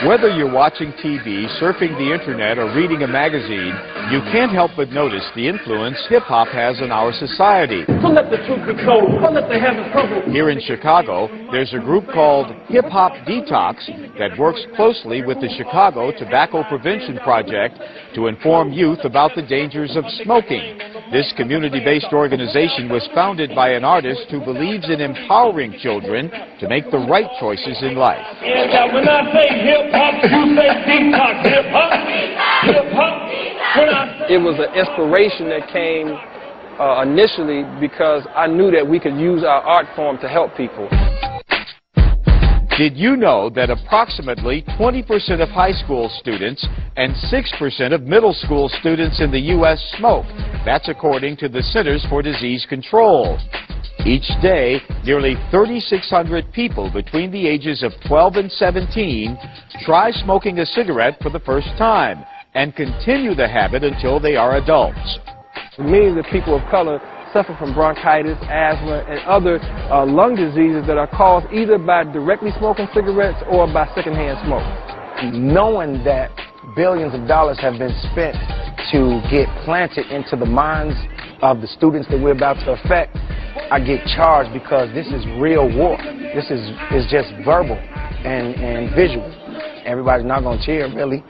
Whether you're watching TV, surfing the internet, or reading a magazine, you can't help but notice the influence hip-hop has on our society. Don't let the truth be told. Don't let the heavens crumble. Here in Chicago, there's a group called Hip Hop Detox that works closely with the Chicago Tobacco Prevention Project to inform youth about the dangers of smoking. This community-based organization was founded by an artist who believes in empowering children to make the right choices in life. And when I say hip-hop, you say detox. Hip-hop, hip-hop. It was an inspiration that came initially because I knew that we could use our art form to help people. Did you know that approximately 20% of high school students and 6% of middle school students in the U.S. smoke? That's according to the Centers for Disease Control. Each day, nearly 3,600 people between the ages of 12 and 17 try smoking a cigarette for the first time and continue the habit until they are adults. Millions of people of color suffer from bronchitis, asthma, and other lung diseases that are caused either by directly smoking cigarettes or by secondhand smoke. Knowing that billions of dollars have been spent to get planted into the minds of the students that we're about to affect, I get charged because this is real war. This is just verbal and visual. Everybody's not going to cheer, really.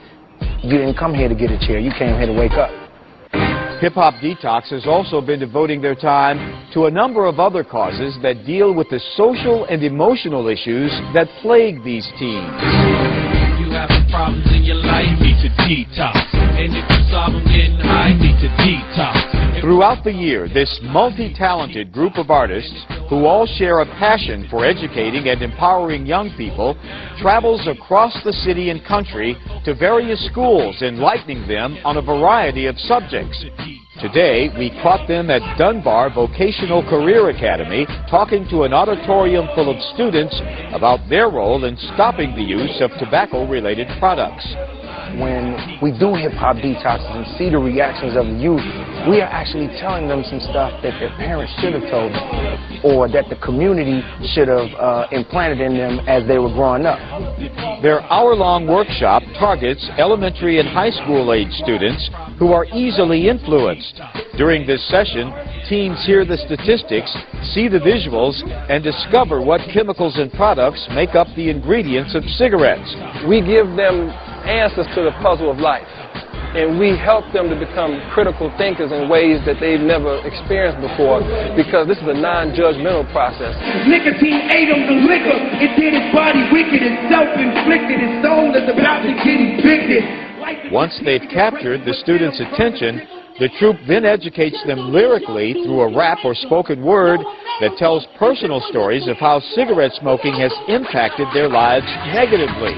You didn't come here to get a cheer. You came here to wake up. Hip Hop Detox has also been devoting their time to a number of other causes that deal with the social and emotional issues that plague these teens. You have problems in your life, need to detox. And if you solve them, then I need to detox. Throughout the year, this multi-talented group of artists, who all share a passion for educating and empowering young people, travels across the city and country to various schools, enlightening them on a variety of subjects. Today, we caught them at Dunbar Vocational Career Academy talking to an auditorium full of students about their role in stopping the use of tobacco-related products. When we do hip-hop detoxes and see the reactions of the youth, we are actually telling them some stuff that their parents should have told them, or that the community should have implanted in them as they were growing up. Their hour-long workshop targets elementary and high school age students who are easily influenced. During this session, teens hear the statistics, see the visuals, and discover what chemicals and products make up the ingredients of cigarettes. We give them answers to the puzzle of life, and we help them to become critical thinkers in ways that they've never experienced before, because this is a non-judgmental process. Nicotine ate him, the liquor, it did his body wicked, it's self-inflicted, his soul is about to get evicted. Once they've captured the students' attention, the troupe then educates them lyrically through a rap or spoken word that tells personal stories of how cigarette smoking has impacted their lives negatively.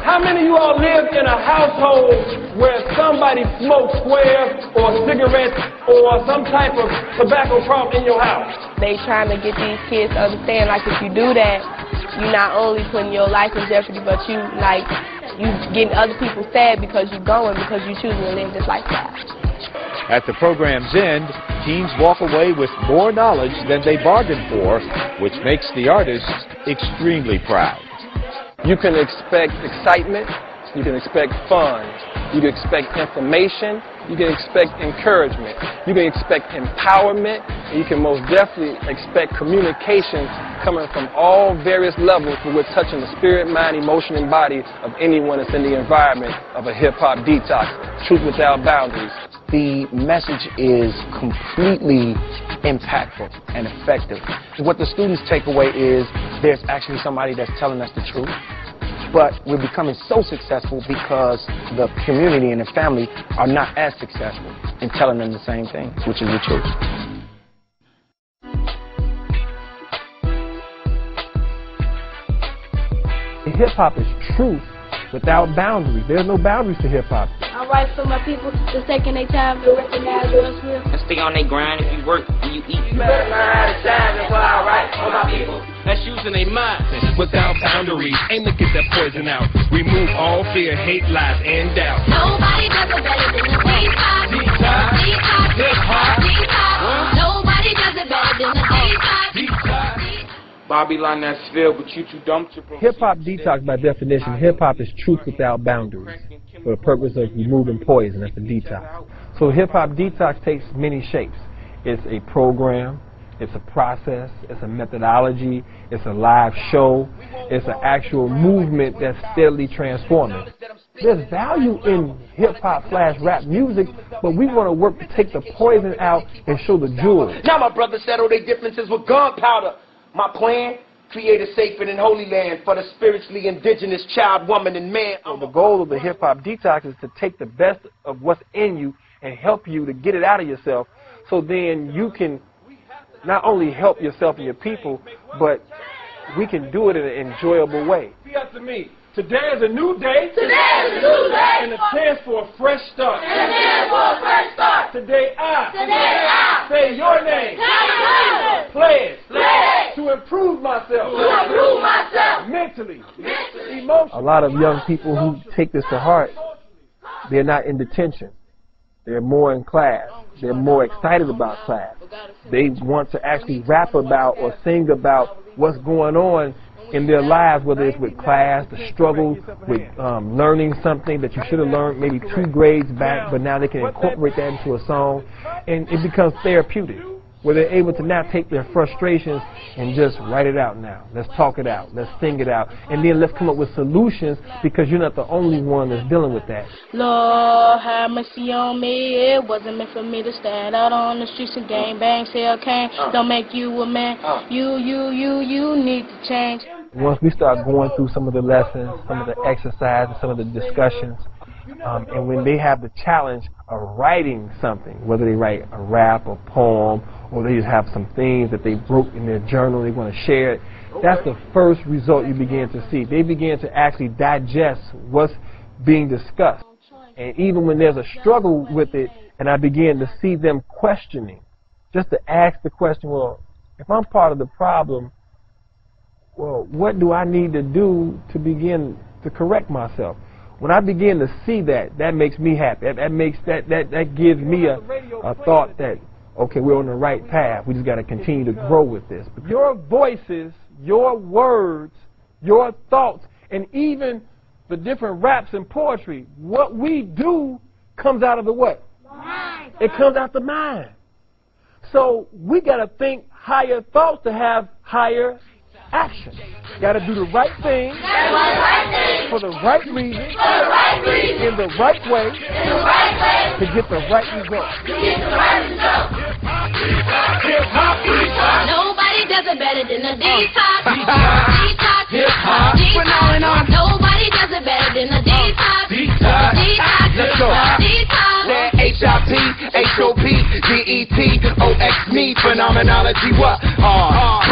How many of you all live in a household where somebody smokes squares or cigarettes or some type of tobacco problem in your house? They trying to get these kids to understand, like, if you do that, you're not only putting your life in jeopardy, but you getting other people sad because you're going, because you're choosing to live this lifestyle. At the program's end, teens walk away with more knowledge than they bargained for, which makes the artists extremely proud. You can expect excitement, you can expect fun, you can expect information, you can expect encouragement, you can expect empowerment, and you can most definitely expect communication coming from all various levels where we're touching the spirit, mind, emotion, and body of anyone that's in the environment of a hip-hop detox, truth without boundaries. The message is completely impactful and effective. What the students take away is there's actually somebody that's telling us the truth, but we're becoming so successful because the community and the family are not as successful in telling them the same thing, which is the truth. Hip-hop is truth without boundaries. There's no boundaries to hip-hop. I write for my people just taking their time to recognize what's real. And stay on their grind. If you work and you eat, You better learn how to shine, that's why I write for my people. That's using their minds without boundaries. Aim to get that poison out. Remove all fear, hate, lies, and doubt. Nobody does it better than the detox. Detox. Detox. Hip-hop. Detox. Nobody does it better than the detox. Detox. by Babylon that's filled, but you too dumb to proceed. Hip-hop detox, by definition, hip-hop is truth without boundaries for the purpose of removing poison. That's the detox. So hip-hop detox takes many shapes. It's a program, it's a process, it's a methodology, it's a live show, it's an actual movement that's steadily transforming. There's value in hip-hop/rap music, but we want to work to take the poison out and show the jewels. Now my brothers settle their differences with gunpowder. My plan, create a safe and holy land for the spiritually indigenous child, woman, and man. So the goal of the hip-hop detox is to take the best of what's in you and help you to get it out of yourself, so then you can not only help yourself and your people, but we can do it in an enjoyable way. To me, today is a new day. Today is a new day. And a chance for a fresh start. And a chance for a fresh start. Today I say your name. Pledge to improve myself. Mentally. Emotionally. A lot of young people who take this to heart, they're not in detention. They're more in class. They're more excited about class. They want to actually rap about or sing about what's going on in their lives, whether it's with class, the struggle with learning something that you should have learned maybe 2 grades back, but now they can incorporate that into a song, and it becomes therapeutic, where they're able to now take their frustrations and just write it out now. Let's talk it out. Let's sing it out. And then let's come up with solutions, because you're not the only one that's dealing with that. Lord, have mercy on me. It wasn't meant for me to stand out on the streets and gang bang, sell cane. Don't make you a man. You need to change. Once we start going through some of the lessons, some of the exercises, some of the discussions, and when they have the challenge of writing something, whether they write a rap, a poem, or they just have some things that they wrote in their journal, they want to share it, that's the first result you begin to see. They begin to actually digest what's being discussed. And even when there's a struggle with it, and I begin to see them questioning, just to ask the question, well, if I'm part of the problem, well, what do I need to do to begin to correct myself? When I begin to see that, that makes me happy. That gives me a thought that, okay, we're on the right path. We just got to continue to grow with this. But your voices, your words, your thoughts, and even the different raps and poetry, what we do comes out of the what? Mind. It comes out the mind. So we got to think higher thoughts to have higher action. Got to do the right thing for the right reason, in the right way, to get the right result. Nobody does it better than the detox. Detox. Detox. Nobody does it better than the detox. Detox. Let's go. Detox. HIP, HOP, DET, OX, me, phenomenology, what?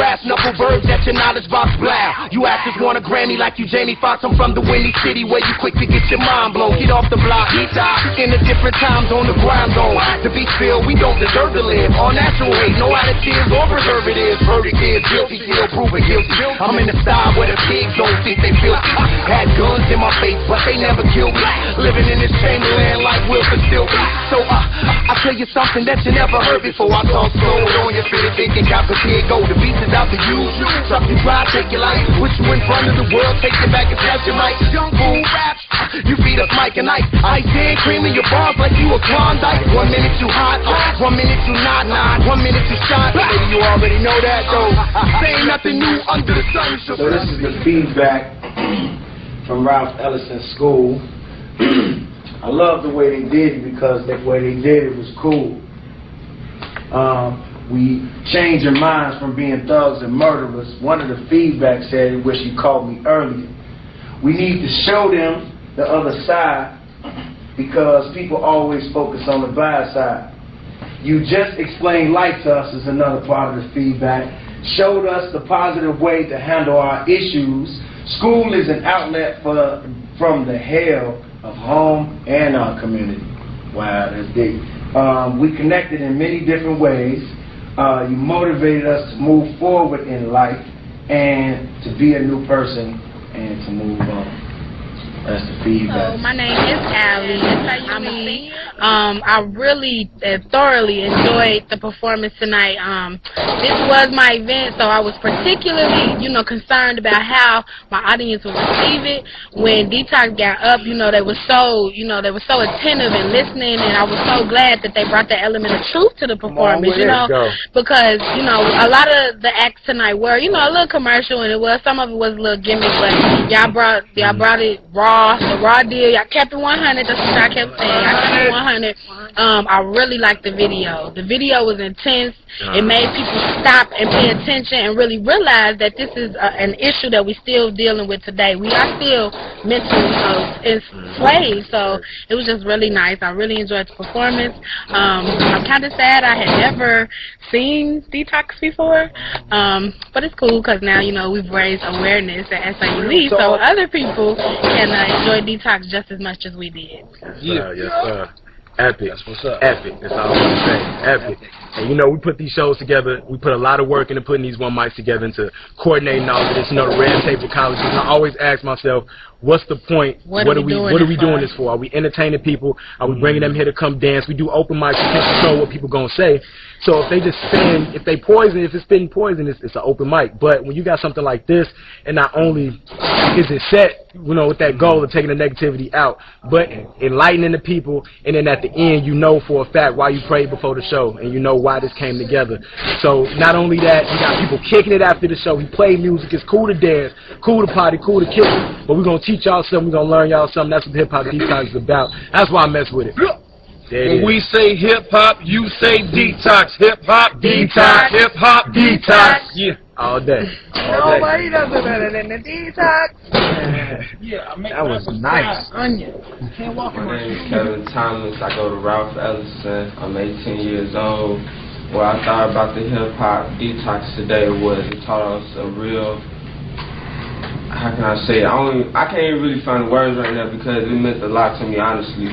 Brass knuckle verbs at your knowledge box, blow. You actors want a Grammy like you Jamie Foxx. I'm from the Windy City where you quick to get your mind blown. Get off the block, detox, in the different times on the grind zone. The beach feel we don't deserve to live. All natural hate, no additives or preservatives. Verdict is guilty, kill, proven guilty. I'm in the style where the pigs don't think they feel. Had guns in my face, but they never killed me. Living in this chamberland like Wilson still. So I'll tell you something that you never heard before. I talk slow on your spirit, thinking out the kid go. The beast is out to use you. Suck you dry, take your life. Put you in front of the world, take you back and test your mic. Young fool raps, you beat up Mike and Ike. Ice and cream in your bars like you a Klondike. 1 minute you hot, 1 minute you not, 1 minute you shot. Maybe you already know that though. Saying nothing new under the sun. So this is the feedback from Ralph Ellison's school. I love the way they did it because the way they did it was cool. We changed our minds from being thugs and murderers. One of the feedback said, where she called me earlier, we need to show them the other side because people always focus on the bad side. You just explained life to us is another part of the feedback. Showed us the positive way to handle our issues. School is an outlet from the hell of home and our community. Wow, that's deep. We connected in many different ways. You motivated us to move forward in life and to be a new person and to move on. That's the feedback. So my name is Allie. I'm a senior. I really thoroughly enjoyed the performance tonight. This was my event, so I was particularly, concerned about how my audience would receive it. When Detox got up, they were so attentive and listening, and I was so glad that they brought that element of truth to the performance, because, a lot of the acts tonight were, a little commercial, and some of it was a little gimmick, but y'all brought it raw, the raw deal. Y'all kept it 100. That's what I kept saying. I kept it 100. I really liked the video. The video was intense. It made people stop and pay attention and really realize that this is an issue that we're still dealing with today. We are still mentally enslaved. So it was just really nice. I really enjoyed the performance. I'm kind of sad I had never seen Detox before, but it's cool because now we've raised awareness at SIUE, so other people can enjoy Detox just as much as we did. Yes, sir. Epic. That's what's up. Epic. That's all I'm going to say. Epic. And we put these shows together. We put a lot of work into putting these one mics together, into coordinating all of this. The red tape with colleges. And I always ask myself, what's the point? What are we doing this for? Are we entertaining people? Are we bringing them here to come dance? We do open mics. We can't control what people gonna say. So if they just spin, if it's spitting poison, it's an open mic. But when you got something like this, and not only is it set, with that goal of taking the negativity out, but enlightening the people, and then at the end, for a fact why you prayed before the show, and why this came together. So not only that, you got people kicking it after the show. We play music. It's cool to dance, cool to party, cool to kick it. But we're gonna teach y'all something. We're gonna learn y'all something. That's what Hip Hop Detox is about. That's why I mess with it. When we say hip hop, you say detox. Hip hop, detox. Hip hop, detox. Yeah, all day. Nobody does it better than the Detox. That was nice. Can't walk in my name is Kevin Thomas. I go to Ralph Ellison. I'm 18 years old. What I thought about the hip hop detox today was it taught us a real. How can I say it? I can't even really find the words right now because it meant a lot to me, honestly.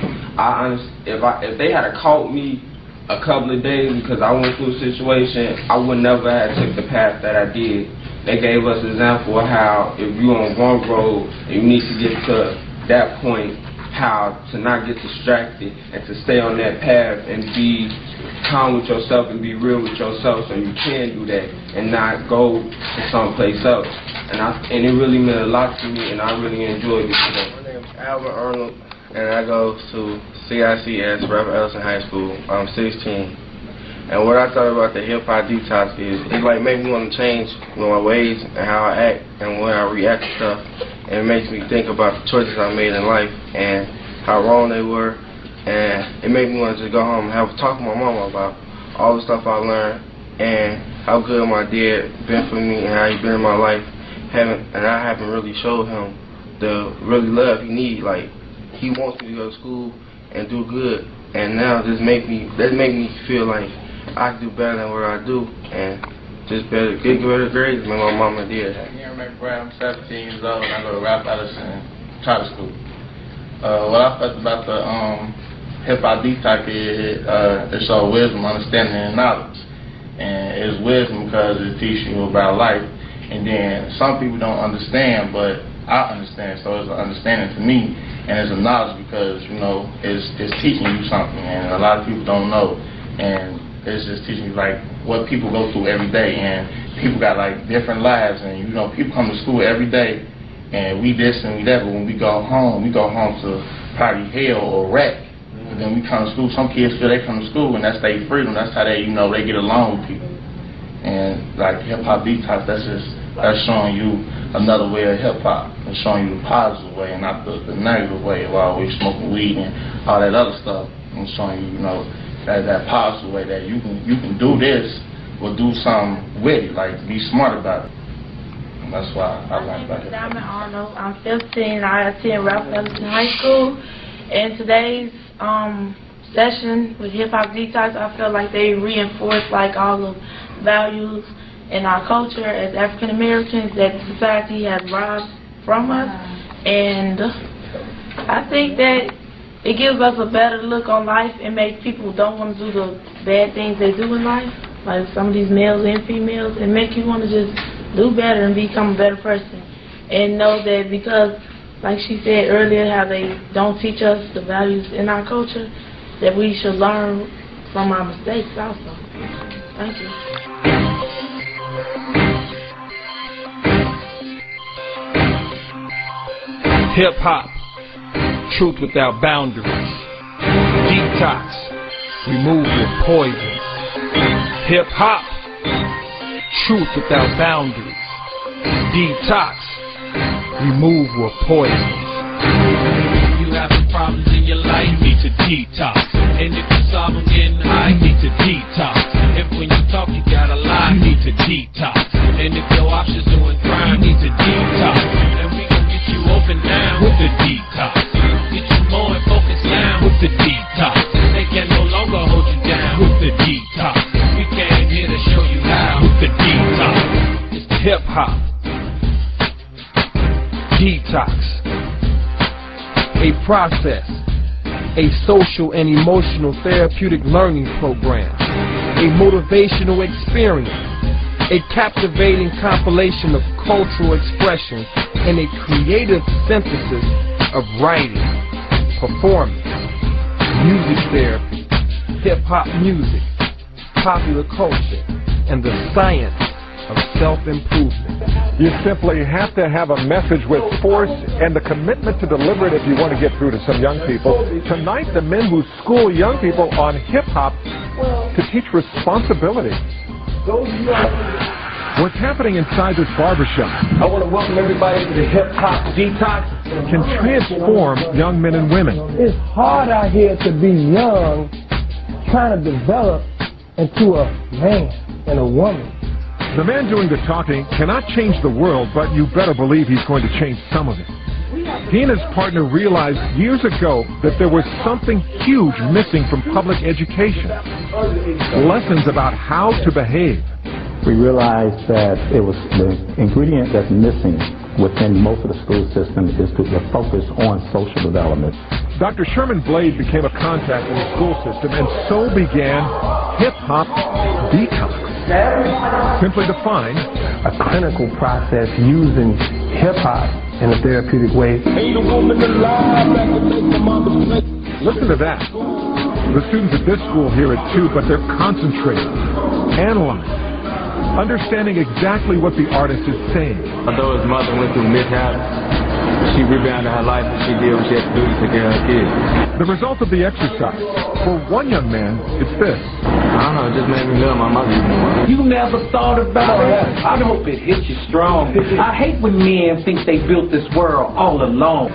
If they had caught me a couple of days because I went through a situation, I would never have took the path that I did. They gave us an example of how if you're on one road and you need to get to that point, how to not get distracted and to stay on that path and be calm with yourself and be real with yourself so you can do that and not go to someplace else. And it really meant a lot to me, and I really enjoyed it today. My name is Alvin Arnold, and I go to CICS, Ralph Ellison High School. I'm 16. And what I thought about the hip hop detox is it made me want to change my ways and how I act and when I react to stuff. And it makes me think about the choices I made in life and how wrong they were. And it made me want to just go home and talk to my mama about all the stuff I learned and how good my dad been for me and how he been in my life. And I haven't really showed him the really love he needs. He wants me to go to school and do good. And now that make me feel like I can do better than what I do and just get better grades than my mama did. I'm McBride. I'm 17 years old and I go to Ralph Ellison Charter School. What I felt about the hip hop detox is it shows wisdom, understanding, and knowledge. And it's wisdom because it teaches you about life. And then some people don't understand, but I understand. So it's an understanding to me, and it's a knowledge because it's teaching you something, and a lot of people don't know. And it's just teaching you what people go through every day, and people got different lives, and people come to school every day, and we this and we that. But when we go home to probably hell or wreck. And then we come to school. Some kids feel they come to school, and that's their freedom. That's how they they get along with people. And hip hop detox, that's showing you another way of hip hop. It's showing you the positive way and not the negative way of always smoking weed and all that other stuff. And showing you, that positive way that you can do this or do something with it, be smart about it. And that's why I like it. I'm Diamond Arnold. I'm 15. I attend Ralph Ellison High School. And today's session with Hip Hop Detox, I feel like they reinforce all the values in our culture as African Americans that society has robbed from us, and I think that it gives us a better look on life and makes people don't want to do the bad things they do in life, like some of these males and females, and make you want to just do better and become a better person, and know that because like she said earlier, how they don't teach us the values in our culture, that we should learn from our mistakes also. Thank you. Hip-hop, truth without boundaries. Detox, remove your poisons. Hip-hop, truth without boundaries. Detox, remove your poisons. You having problems in your life, you need to detox. And if you solve them getting high, you need to detox. If when you talk you gotta lie, you need to detox. And if your options doing crime, you need to detox. And we gon' get you open down with the detox. Get you more and focused down with the detox. They can no longer hold you down with the detox. We came here to show you how with the detox. It's hip-hop. Detox. A process, a social and emotional therapeutic learning program, a motivational experience, a captivating compilation of cultural expression, and a creative synthesis of writing, performance, music therapy, hip-hop music, popular culture, and the science of self-improvement. You simply have to have a message with force and the commitment to deliver it if you want to get through to some young people. Tonight, the men who school young people on hip-hop to teach responsibility. What's happening inside this barbershop? I want to welcome everybody to the hip-hop detox. Can transform young men and women. It's hard out here to be young, trying to develop into a man and a woman. The man doing the talking cannot change the world, but you better believe he's going to change some of it. He and his partner realized years ago that there was something huge missing from public education. Lessons about how to behave. We realized that it was the ingredient that's missing within most of the school system is the focus on social development. Dr. Sherman Blade became a contact in the school system, and so began hip-hop detox. Simply defined, a clinical process using hip-hop in a therapeutic way. Listen to that. The students at this school hear it too, but they're concentrating, analyzing, understanding exactly what the artist is saying. Although his mother went through mishaps, she rebounded her life and she did what she had to do to take care of her kids. The result of the exercise, for one young man, it's this. I don't know, it just made me love my mother even more. You never thought about it? I hope it hits you strong. I hate when men think they built this world all alone.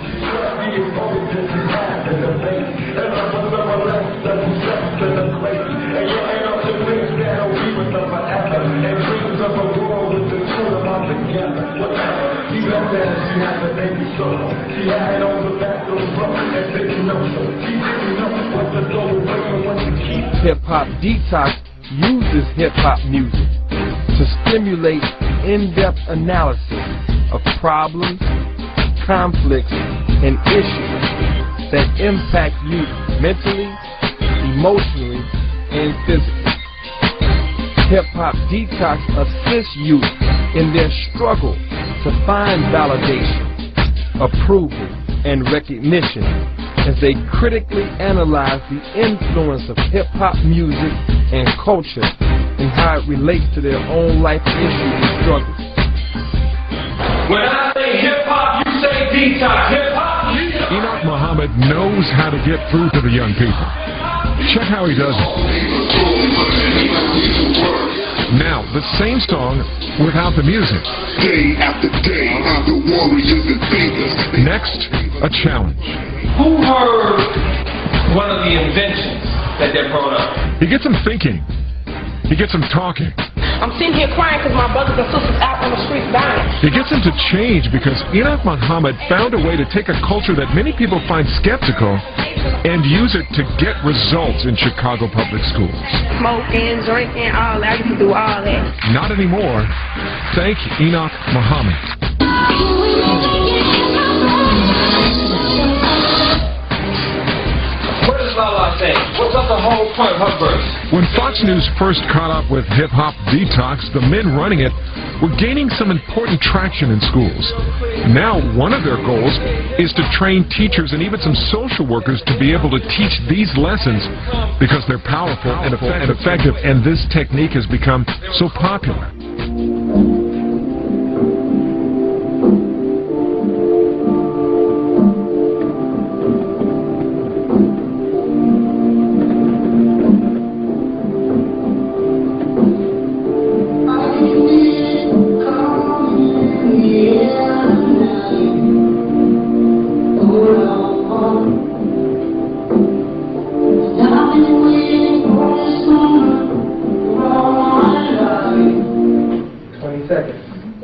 Hip-hop detox uses hip-hop music to stimulate in-depth analysis of problems, conflicts, and issues that impact youth mentally, emotionally, and physically. Hip-hop detox assists youth in their struggle to find validation, approval, and recognition as they critically analyze the influence of hip-hop music and culture and how it relates to their own life issues and struggles. When I say hip-hop, you say detox. Hip-hop, Enoch Muhammad knows how to get through to the young people. Check how he does it. Now, the same song without the music. Day after day, I'm the warriors and thinkers. Next, a challenge. Who heard one of the inventions that they brought up? He gets them thinking. He gets them talking. I'm sitting here crying because my brothers and sisters out on the street dying. He gets them to change because Enoch Muhammad found a way to take a culture that many people find skeptical and use it to get results in Chicago public schools. Smoking, drinking, all that. I used to do all that. Not anymore. Thank Enoch Muhammad. Where does Lala saying? What's up the whole point of her verse? When Fox News first caught up with Hip Hop Detox, the men running it were gaining some important traction in schools. Now, one of their goals is to train teachers and even some social workers to be able to teach these lessons because they're powerful and effective, and this technique has become so popular.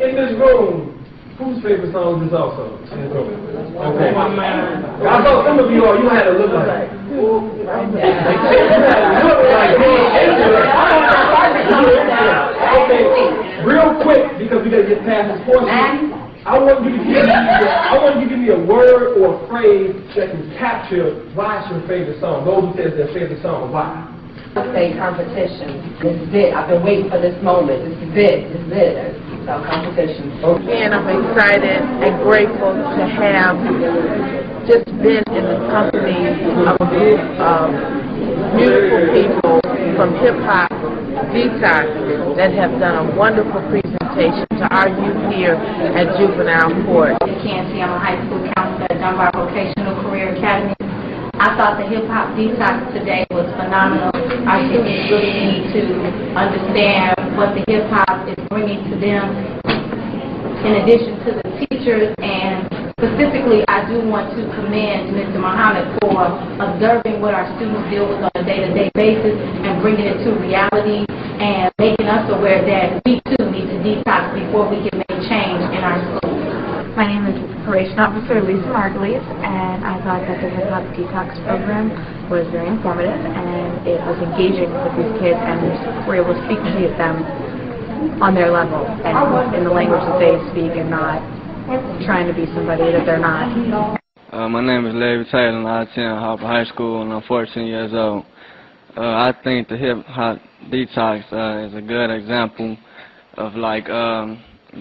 In this room, whose favorite song is this also? Okay. I saw some of you all, you had a look like. Okay, real quick, because we gotta get past this portion. I want you to give me a word or a phrase that can capture why it's your favorite song. Those who says their favorite song, why? I say competition. This is it. I've been waiting for this moment. This is it. This is it. So competition. And I'm excited and grateful to have just been in the company of a group of beautiful people from Hip Hop Detox that have done a wonderful presentation to our youth here at Juvenile Court. Canty, I'm a high school counselor at Dunbar Vocational Career Academy. I thought the Hip Hop Detox today was phenomenal. Our students really need to understand what the hip hop is bringing to them, in addition to the teachers. And specifically, I do want to commend Mr. Muhammad for observing what our students deal with on a day-to-day basis and bringing it to reality and making us aware that we too need to detox before we can make change in our schools. My name is Probation Officer Lisa Margulies, and I thought that the Hip Hop Detox program was very informative, and it was engaging with these kids, and we're able to speak to them on their level and in the language that they speak, and not trying to be somebody that they're not. My name is Larry Taylor, and I attend Harper High School, and I'm 14 years old. I think the Hip Hop Detox is a good example of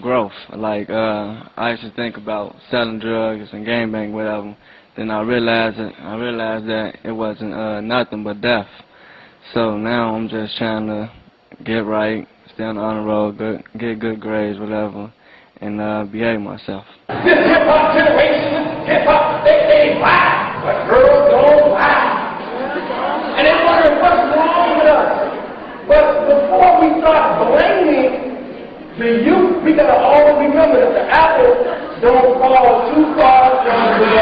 growth. I used to think about selling drugs and gangbang, whatever. Then I realized that it wasn't nothing but death. So now I'm just trying to get right, stay on the honor roll, get good grades, whatever, and behave myself. This hip-hop generation, hip-hop, they wild, but girls don't wild. And they're wondering what's wrong with us. But before we start blaming the youth, we gotta always remember that the apple don't fall too far from the tree.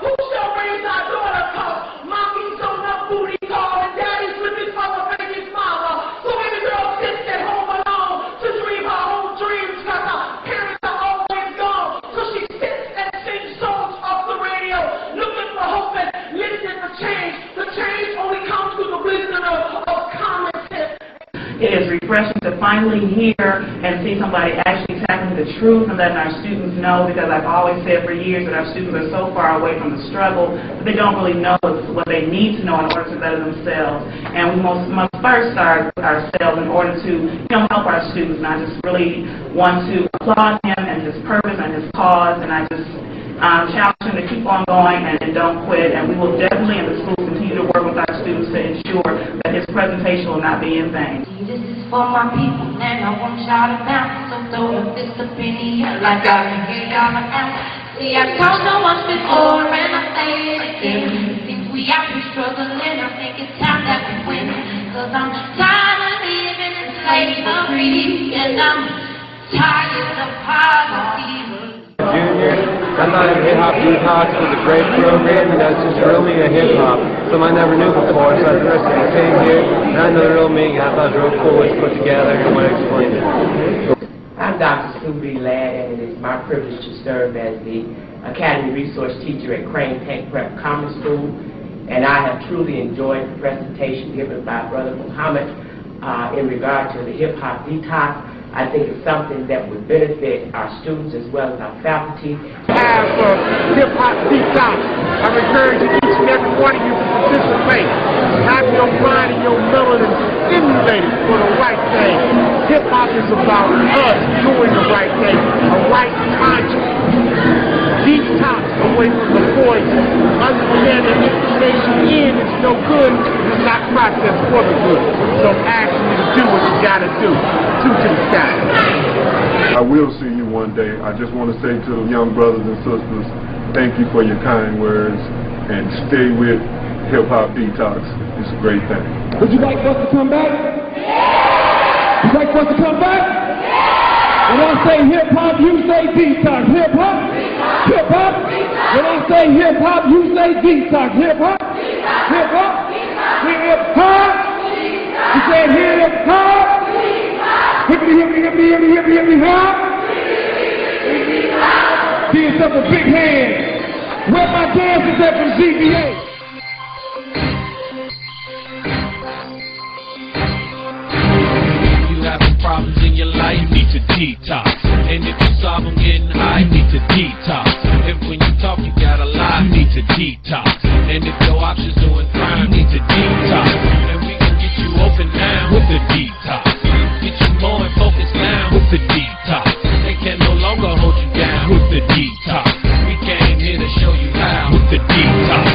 Who shall raise our daughter cup? Mommy's on her booty call and daddy's with his mother, baby's mama. So every girl sits at home alone to dream her own dreams because her parents are always gone. So she sits and sings songs off the radio, looking for hope and listening for change. The change only comes through the wisdom of common sense. It is refreshing to finally hear and see somebody actually tackling the truth and letting our students know, because I've always said for years that our students are so far away from the struggle that they don't really know what they need to know in order to better themselves. And we must first start ourselves in order to help our students. And I just really want to applaud him and his purpose and his cause, and I just challenge him to keep on going and don't quit. And we will definitely in the schools continue to work with our students to ensure that his presentation will not be in vain. This is for my people, and I want y'all to bounce. So throw your fist up in the air like I can hear y'all now. See, I told you once before, and I say it again. Since we out here struggling, I think it's time that we win. Cause I'm tired of living in slavery, and I'm tired of poverty. Junior, I thought Hip Hop Detox was a great program, and that's just real meaning of hip hop. Something I never knew before, so I came here, and I know the real meaning. I thought it was real cool to put together and want to explain it. I'm Dr. Sue B. Ladd, and it is my privilege to serve as the Academy Resource Teacher at Crane Tank Prep Common School, and I have truly enjoyed the presentation given by Brother Muhammad in regard to the Hip Hop Detox. I think it's something that would benefit our students as well as our faculty. Have Hip Hop Detox. I'm encouraging each and every one of you to participate. Have your mind and your melanin stimulated for the right thing. Hip Hop is about us doing the right thing, a right conscience. Detox away from the poison. Understand that information in is no good, it's not processed for the good. So ask me to do what you gotta do. Two to the sky. I will see you one day. I just want to say to the young brothers and sisters, thank you for your kind words, and stay with Hip Hop Detox. It's a great thing. Would you like us to come back? Yeah! Would you like us to come back? Yeah! When I say hip hop, you say detox. Hip hop? Hip hop? When I say hip hop, you say detox. Hip hop? Hip hop? Hip hop? You said hip hop? Hippity, hippity, hippity, hippity, hippity, hippity, hop? Give yourself a big hand. Where my dancers at from ZBA? Problems in your life, you need to detox. And if you solve them getting high, you need to detox. If when you talk you gotta lie, you need to detox. And if your options doing crime, you need to detox. And we can get you open now with the detox. Get you more and focused now with the detox. They can no longer hold you down with the detox. We came here to show you how with the detox.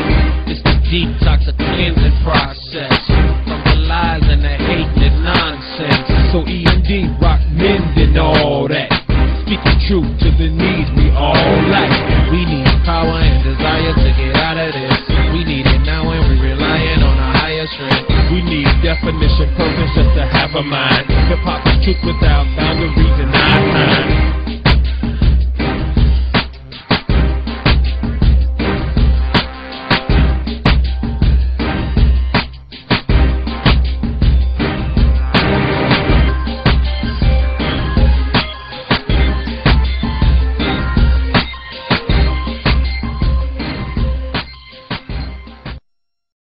It's the detox, a cleansing process from the lies and the hate and the nonsense. So E&D, rock, mend and all that. Speaking truth to the needs we all lack. We need power and desire to get out of this. We need it now and we relying on a higher strength. We need definition, purpose, just to have a mind. Hip hop is truth without